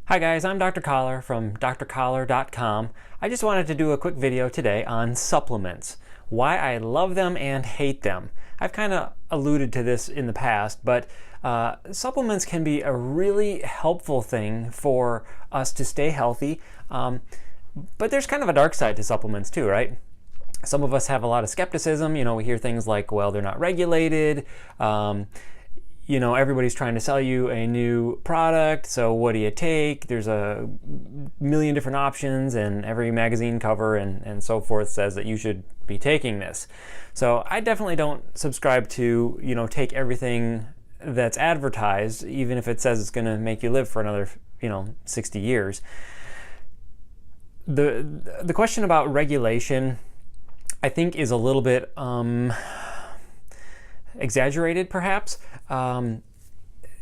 Hi guys, I'm Dr. Collar from drcollar.com. I just wanted to do a quick video today on supplements, why I love them and hate them. I've kind of alluded to this in the past, but supplements can be a really helpful thing for us to stay healthy, but there's kind of a dark side to supplements too, right? Some of us have a lot of skepticism. We hear things like, well, they're not regulated. Everybody's trying to sell you a new product, so what do you take? There's a million different options, and every magazine cover and so forth says that you should be taking this. So I definitely don't subscribe to, take everything that's advertised, even if it says it's going to make you live for another, 60 years. The question about regulation, I think, is a little bit exaggerated, perhaps.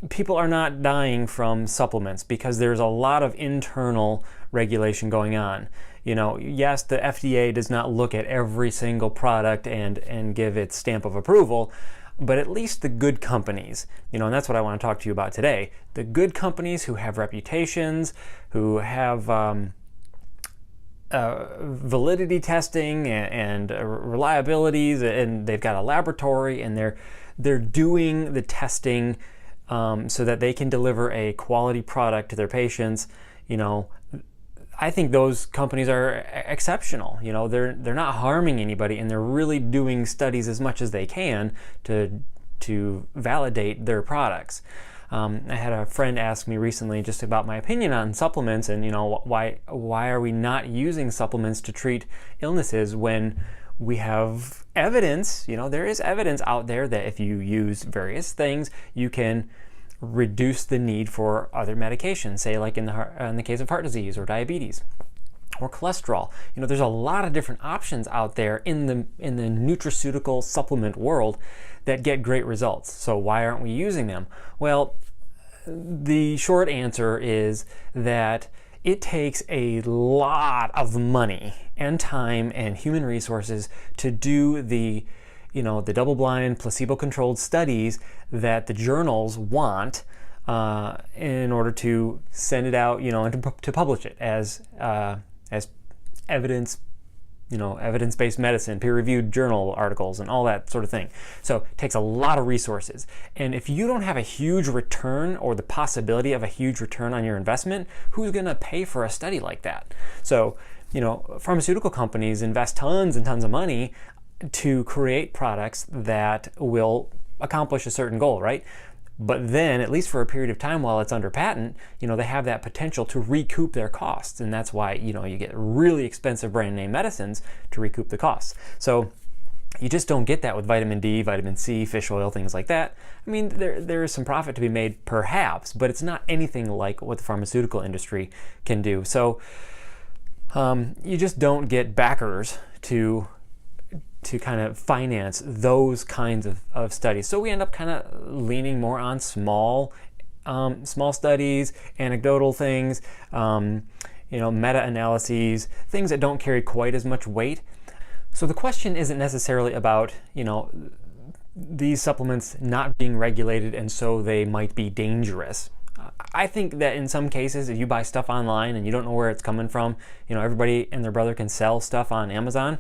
People are not dying from supplements because there's a lot of internal regulation going on. Yes, the FDA does not look at every single product and give its stamp of approval, but at least the good companies, and that's what I want to talk to you about today. The good companies who have reputations, who have validity testing and reliabilities, and they've got a laboratory, and they're doing the testing so that they can deliver a quality product to their patients. I think those companies are exceptional. They're not harming anybody, and they're really doing studies as much as they can to validate their products. I had a friend ask me recently just about my opinion on supplements, and why are we not using supplements to treat illnesses when we have evidence. There is evidence out there that if you use various things, you can reduce the need for other medications, say like in the case of heart disease or diabetes or cholesterol. There's a lot of different options out there in the nutraceutical supplement world that get great results. So why aren't we using them? Well, the short answer is that it takes a lot of money and time and human resources to do the double-blind, placebo-controlled studies that the journals want in order to send it out, and to publish it as evidence, evidence-based medicine, peer-reviewed journal articles, and all that sort of thing. So it takes a lot of resources. And if you don't have a huge return or the possibility of a huge return on your investment, who's going to pay for a study like that? So, pharmaceutical companies invest tons and tons of money to create products that will accomplish a certain goal, right? But then, at least for a period of time while it's under patent, they have that potential to recoup their costs. And that's why, you get really expensive brand name medicines to recoup the costs. So you just don't get that with vitamin D, vitamin C, fish oil, things like that. I mean, there is some profit to be made, perhaps, but it's not anything like what the pharmaceutical industry can do. So you just don't get backers to kind of finance those kinds of studies. So we end up kind of leaning more on small studies, anecdotal things, meta-analyses, things that don't carry quite as much weight. So the question isn't necessarily about, these supplements not being regulated and so they might be dangerous. I think that in some cases, if you buy stuff online and you don't know where it's coming from, everybody and their brother can sell stuff on Amazon.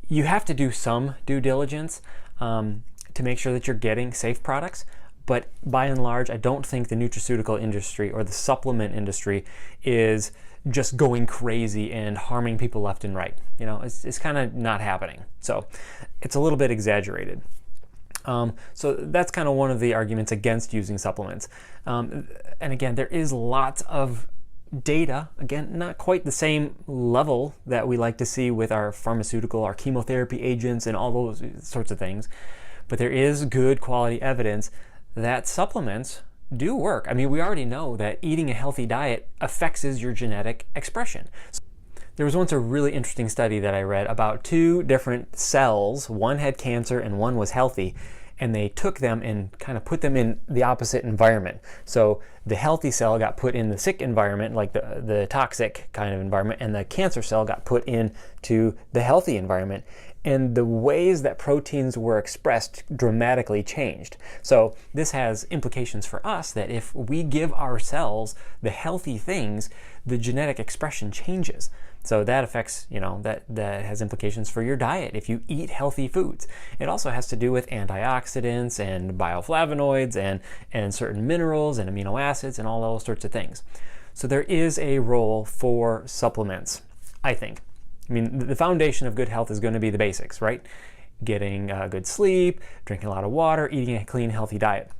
You have to do some due diligence to make sure that you're getting safe products. But by and large, I don't think the nutraceutical industry or the supplement industry is just going crazy and harming people left and right. It's kind of not happening. So it's a little bit exaggerated. So that's kind of one of the arguments against using supplements. And again, there is lots of data, again, not quite the same level that we like to see with our our chemotherapy agents and all those sorts of things. But there is good quality evidence that supplements do work. I mean, we already know that eating a healthy diet affects your genetic expression. There was once a really interesting study that I read about two different cells. One had cancer and one was healthy. and they took them and kind of put them in the opposite environment. So the healthy cell got put in the sick environment, like the toxic kind of environment, and the cancer cell got put into the healthy environment. And the ways that proteins were expressed dramatically changed. So this has implications for us that if we give our cells the healthy things, the genetic expression changes. So that affects, that has implications for your diet if you eat healthy foods. It also has to do with antioxidants and bioflavonoids and certain minerals and amino acids and all those sorts of things. So there is a role for supplements, I think. I mean, the foundation of good health is going to be the basics, right? Getting good sleep, drinking a lot of water, eating a clean, healthy diet.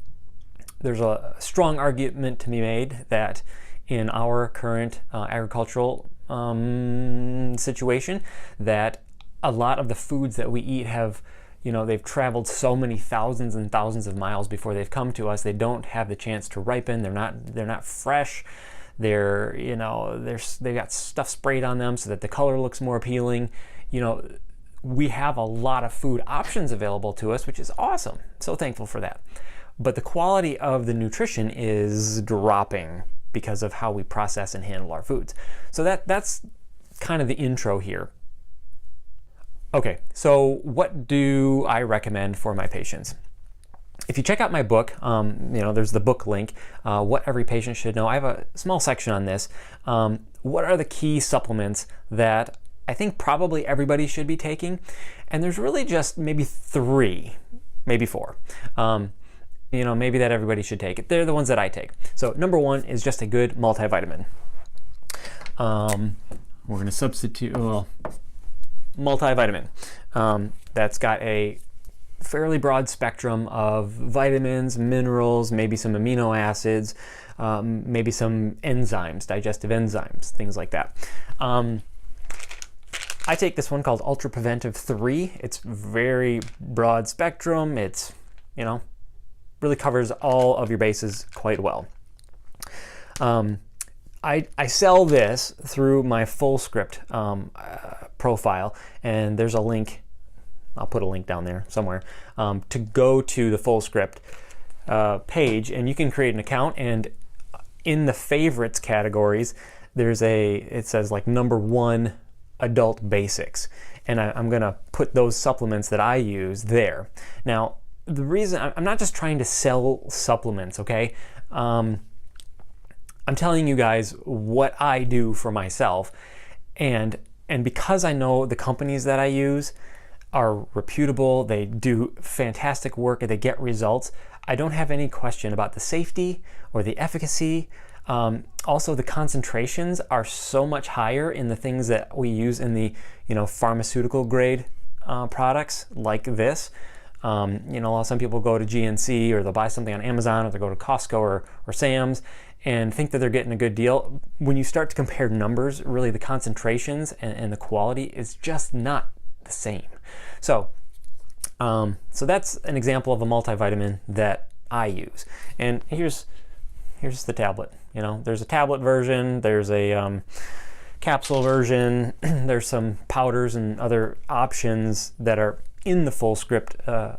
There's a strong argument to be made that in our current agricultural situation, that a lot of the foods that we eat have, they've traveled so many thousands and thousands of miles before they've come to us. They don't have the chance to ripen. They're not fresh. They've got stuff sprayed on them so that the color looks more appealing. We have a lot of food options available to us, which is awesome. So thankful for that. But the quality of the nutrition is dropping because of how we process and handle our foods. So that's kind of the intro here. Okay, so what do I recommend for my patients? If you check out my book, there's the book link, What Every Patient Should Know. I have a small section on this. What are the key supplements that I think probably everybody should be taking? And there's really just maybe 3, maybe 4. Maybe that everybody should take. They're the ones that I take. So number 1 is just a good multivitamin. We're going to substitute multivitamin. That's got a fairly broad spectrum of vitamins, minerals, maybe some amino acids, maybe some enzymes, digestive enzymes, things like that. I take this one called Ultra Preventive 3. It's very broad spectrum. It's, really covers all of your bases quite well. I sell this through my Fullscript profile, and there's a link. I'll put a link down there somewhere to go to the Fullscript page, and you can create an account. And in the favorites categories, it says like number 1 adult basics, and I'm gonna put those supplements that I use there. Now, the reason I'm not just trying to sell supplements, okay? I'm telling you guys what I do for myself, and because I know the companies that I use are reputable, they do fantastic work, and they get results, I don't have any question about the safety or the efficacy. Also, the concentrations are so much higher in the things that we use in the pharmaceutical grade products like this. Some people go to GNC, or they'll buy something on Amazon, or they'll go to Costco or Sam's and think that they're getting a good deal. When you start to compare numbers, really the concentrations and the quality is just not the same. So that's an example of a multivitamin that I use. And here's the tablet. There's a tablet version, there's a capsule version, there's some powders and other options that are in the Fullscript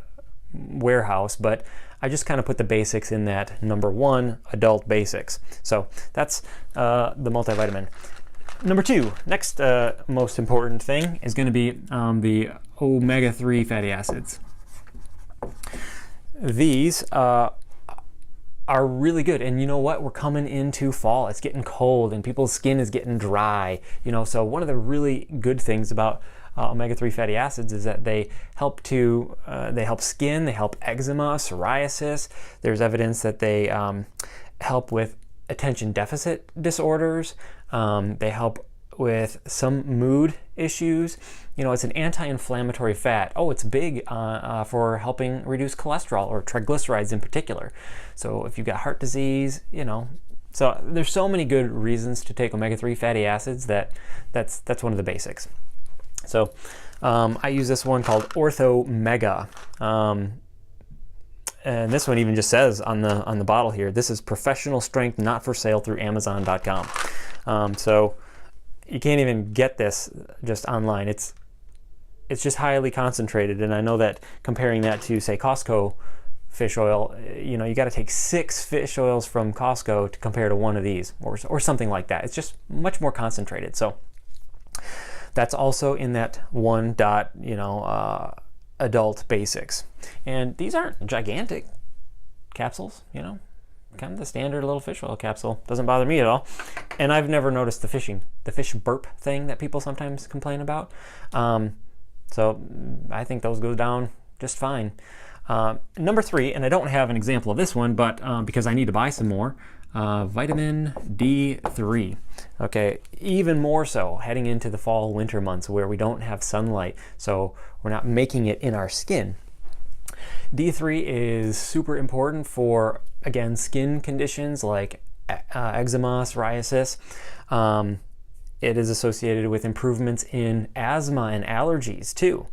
warehouse, but I just kind of put the basics in that number 1 adult basics. So that's the multivitamin. Number 2, next most important thing is going to be the omega-3 fatty acids. These are really good, and you know what? We're coming into fall. It's getting cold, and people's skin is getting dry. So one of the really good things about omega-3 fatty acids is that they help skin, they help eczema, psoriasis. There's evidence that they help with attention deficit disorders. They help with some mood issues. It's an anti-inflammatory fat. It's big for helping reduce cholesterol or triglycerides in particular. So if you've got heart disease, so there's so many good reasons to take omega-3 fatty acids that's one of the basics. So I use this one called Ortho Mega. And this one even just says on the bottle here, this is professional strength, not for sale through Amazon.com. So you can't even get this just online. it's just highly concentrated. And I know that comparing that to, say, Costco fish oil, you got to take 6 fish oils from Costco to compare to one of these, or something like that. It's just much more concentrated. So that's also in that adult basics. And these aren't gigantic capsules, kind of the standard little fish oil capsule. Doesn't bother me at all. And I've never noticed the fish burp thing that people sometimes complain about. So I think those go down just fine. Number 3, and I don't have an example of this one, but because I need to buy some more, vitamin D3. Okay, even more so heading into the fall, winter months where we don't have sunlight, so we're not making it in our skin. D3 is super important for, again, skin conditions like eczema, psoriasis. It is associated with improvements in asthma and allergies too,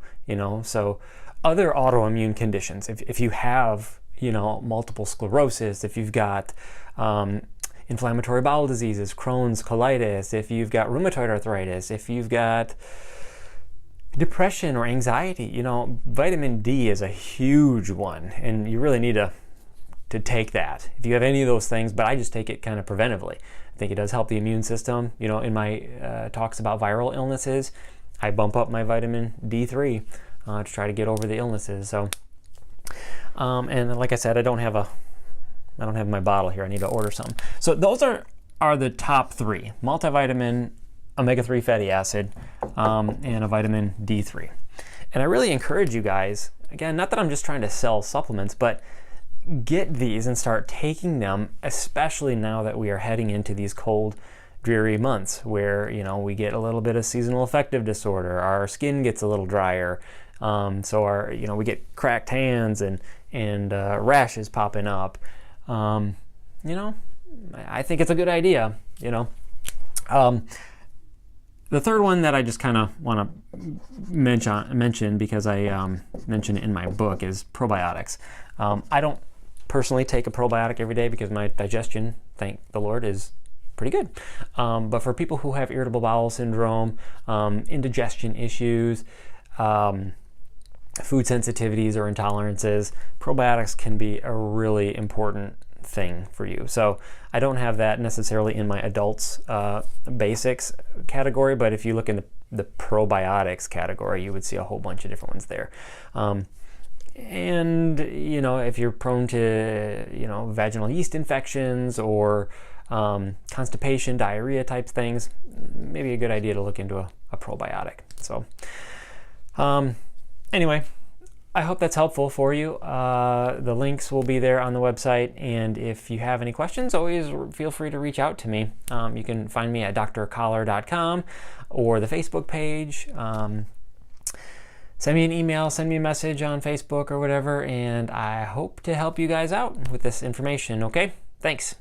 so other autoimmune conditions. If you have, multiple sclerosis, if you've got inflammatory bowel diseases, Crohn's, colitis, if you've got rheumatoid arthritis, if you've got depression or anxiety, vitamin D is a huge one, and you really need to take that if you have any of those things, but I just take it kind of preventively. I think it does help the immune system. In my talks about viral illnesses, I bump up my vitamin D3 to try to get over the illnesses. So, and like I said, I don't have my bottle here. I need to order some. So those are the top 3: multivitamin, omega-3 fatty acid, and a vitamin D3. And I really encourage you guys, again, not that I'm just trying to sell supplements, but get these and start taking them, especially now that we are heading into these cold, dreary months where, we get a little bit of seasonal affective disorder, our skin gets a little drier, so we get cracked hands and rashes popping up. I think it's a good idea, The third one that I just kind of want to mention because I mentioned it in my book is probiotics. I don't personally take a probiotic every day because my digestion, thank the Lord, is pretty good. But for people who have irritable bowel syndrome, indigestion issues, food sensitivities or intolerances, probiotics can be a really important thing for you. So I don't have that necessarily in my adults basics category, but if you look in the probiotics category, you would see a whole bunch of different ones there. And if you're prone to vaginal yeast infections or constipation, diarrhea types things, maybe a good idea to look into a probiotic. So anyway, I hope that's helpful for you. The links will be there on the website, and if you have any questions, always feel free to reach out to me. You can find me at drkoller.com or the Facebook page. Send me an email, send me a message on Facebook or whatever, and I hope to help you guys out with this information, okay? Thanks.